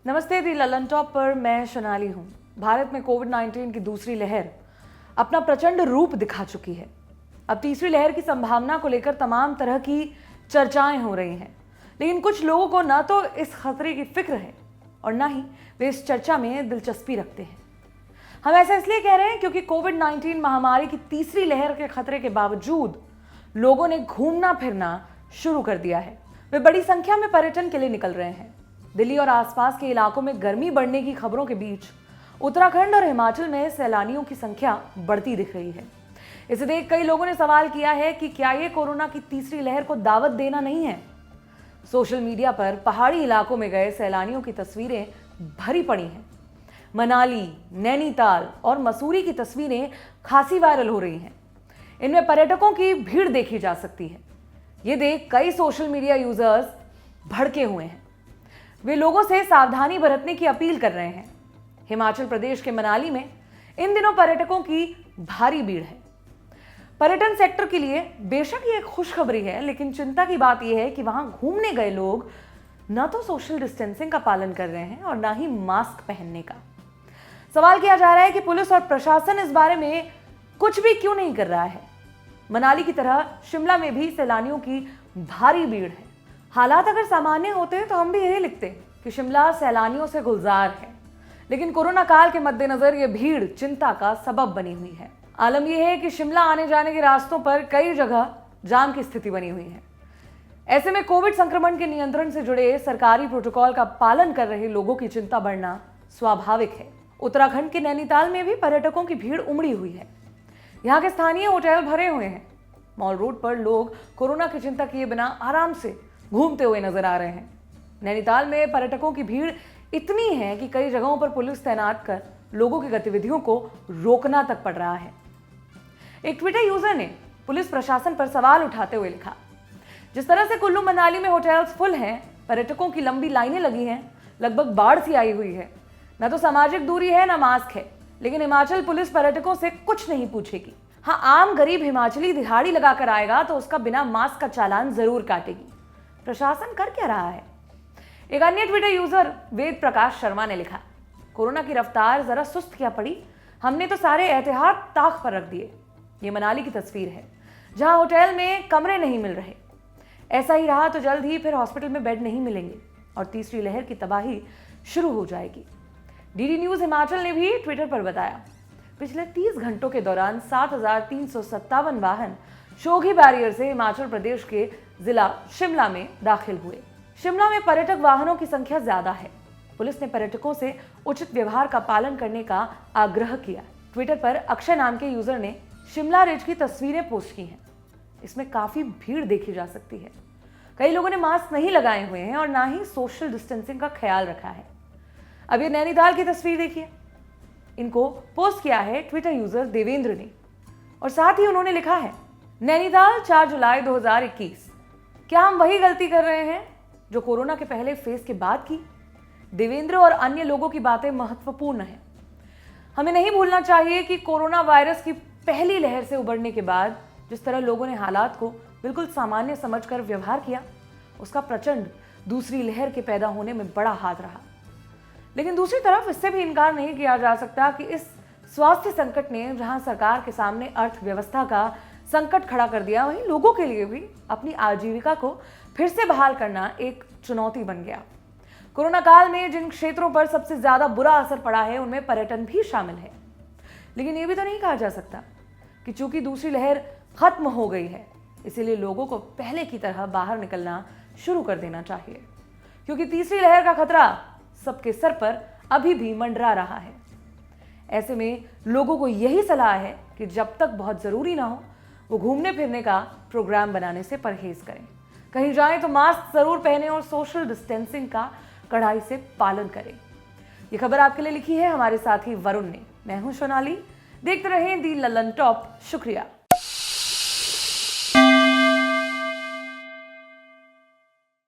नमस्ते, दी ललन टॉप पर मैं सोनाली हूँ। भारत में कोविड-19 की दूसरी लहर अपना प्रचंड रूप दिखा चुकी है। अब तीसरी लहर की संभावना को लेकर तमाम तरह की चर्चाएं हो रही हैं, लेकिन कुछ लोगों को ना तो इस खतरे की फिक्र है और ना ही वे इस चर्चा में दिलचस्पी रखते हैं। हम ऐसा इसलिए कह रहे हैं क्योंकि कोविड-19 महामारी की तीसरी लहर के खतरे के बावजूद लोगों ने घूमना फिरना शुरू कर दिया है। वे बड़ी संख्या में पर्यटन के लिए निकल रहे हैं। दिल्ली और आसपास के इलाकों में गर्मी बढ़ने की खबरों के बीच उत्तराखंड और हिमाचल में सैलानियों की संख्या बढ़ती दिख रही है। इसे देख कई लोगों ने सवाल किया है कि क्या ये कोरोना की तीसरी लहर को दावत देना नहीं है। सोशल मीडिया पर पहाड़ी इलाकों में गए सैलानियों की तस्वीरें भरी पड़ी हैं। मनाली, नैनीताल और मसूरी की तस्वीरें खासी वायरल हो रही हैं। इनमें पर्यटकों की भीड़ देखी जा सकती है। ये देख कई सोशल मीडिया यूजर्स भड़के हुए हैं। वे लोगों से सावधानी बरतने की अपील कर रहे हैं। हिमाचल प्रदेश के मनाली में इन दिनों पर्यटकों की भारी भीड़ है। पर्यटन सेक्टर के लिए बेशक ये एक खुशखबरी है, लेकिन चिंता की बात यह है कि वहां घूमने गए लोग न तो सोशल डिस्टेंसिंग का पालन कर रहे हैं और ना ही मास्क पहनने का। सवाल किया जा रहा है कि पुलिस और प्रशासन इस बारे में कुछ भी क्यों नहीं कर रहा है। मनाली की तरह शिमला में भी सैलानियों की भारी भीड़ है। हालात अगर सामान्य होते तो हम भी यही लिखते कि शिमला सैलानियों से गुलजार है, लेकिन कोरोना काल के मद्देनजर यह भीड़ चिंता का सबब बनी हुई है। आलम यह है कि शिमला आने जाने के रास्तों पर कई जगह जाम की स्थिति बनी हुई है। ऐसे में कोविड संक्रमण के नियंत्रण से जुड़े सरकारी प्रोटोकॉल का पालन कर रहे लोगों की चिंता बढ़ना स्वाभाविक है। उत्तराखंड के नैनीताल में भी पर्यटकों की भीड़ उमड़ी हुई है। यहाँ के स्थानीय होटल भरे हुए हैं। मॉल रोड पर लोग कोरोना की चिंता किए बिना आराम से घूमते हुए नजर आ रहे हैं। नैनीताल में पर्यटकों की भीड़ इतनी है कि कई जगहों पर पुलिस तैनात कर लोगों की गतिविधियों को रोकना तक पड़ रहा है। एक ट्विटर यूजर ने पुलिस प्रशासन पर सवाल उठाते हुए लिखा, जिस तरह से कुल्लू मनाली में होटल्स फुल हैं, पर्यटकों की लंबी लाइनें लगी हैं, लगभग बाढ़ सी आई हुई है, न तो सामाजिक दूरी है न मास्क है, लेकिन हिमाचल पुलिस पर्यटकों से कुछ नहीं पूछेगी। हाँ, आम गरीब हिमाचली दिहाड़ी लगाकर आएगा तो उसका बिना मास्क का चालान जरूर काटेगी। प्रशासन कर क्या रहा है? एक अन्य ट्विटर यूजर वेद प्रकाश शर्मा ने लिखा, कोरोना की रफ्तार जरा सुस्त क्या पड़ी, हमने तो सारे एहतियात ताक पर रख दिए। ये मनाली की तस्वीर है, जहां होटल में कमरे नहीं मिल रहे। ऐसा ही रहा तो जल्द ही फिर हॉस्पिटल में बेड नहीं मिलेंगे और तीसरी लहर की तबाही शुरू हो जाएगी। डीडी न्यूज हिमाचल ने भी ट्विटर पर बताया, पिछले 30 घंटों के दौरान 7,357 वाहन शोघी बैरियर से हिमाचल प्रदेश के जिला शिमला में दाखिल हुए। शिमला में पर्यटक वाहनों की संख्या ज्यादा है। पुलिस ने पर्यटकों से उचित व्यवहार का पालन करने का आग्रह किया। ट्विटर पर अक्षय नाम के यूजर ने शिमला रिज की तस्वीरें पोस्ट की हैं। इसमें काफी भीड़ देखी जा सकती है। कई लोगों ने मास्क नहीं लगाए हुए हैं और ना ही सोशल डिस्टेंसिंग का ख्याल रखा है। अब ये नैनीताल की तस्वीर देखिए। इनको पोस्ट किया है ट्विटर यूजर देवेंद्र ने और साथ ही उन्होंने लिखा है, नैनीताल 4 जुलाई 2021। क्या हम वही गलती कर रहे हैं जो कोरोना के पहले फेज के बाद की? देवेंद्र और अन्य लोगों की बातें महत्वपूर्ण हैं। हमें नहीं भूलना चाहिए कि कोरोना वायरस की पहली लहर से उबरने के बाद जिस तरह लोगों ने हालात को बिल्कुल सामान्य समझकर व्यवहार किया, उसका प्रचंड दूसरी लहर के पैदा होने में बड़ा हाथ रहा। लेकिन दूसरी तरफ इससे भी इनकार नहीं किया जा सकता कि इस स्वास्थ्य संकट ने जहां सरकार के सामने अर्थव्यवस्था का संकट खड़ा कर दिया, वहीं लोगों के लिए भी अपनी आजीविका को फिर से बहाल करना एक चुनौती बन गया। कोरोना काल में जिन क्षेत्रों पर सबसे ज्यादा बुरा असर पड़ा है, उनमें पर्यटन भी शामिल है। लेकिन यह भी तो नहीं कहा जा सकता कि चूंकि दूसरी लहर खत्म हो गई है, इसीलिए लोगों को पहले की तरह बाहर निकलना शुरू कर देना चाहिए, क्योंकि तीसरी लहर का खतरा सबके सर पर अभी भी मंडरा रहा है। ऐसे में लोगों को यही सलाह है कि जब तक बहुत जरूरी ना हो, वो घूमने फिरने का प्रोग्राम बनाने से परहेज करें। कहीं जाएं तो मास्क जरूर पहने और सोशल डिस्टेंसिंग का कड़ाई से पालन करें। ये खबर आपके लिए लिखी है हमारे साथी वरुण ने। मैं हूं सोनाली। देखते रहें दी ललन टॉप। शुक्रिया।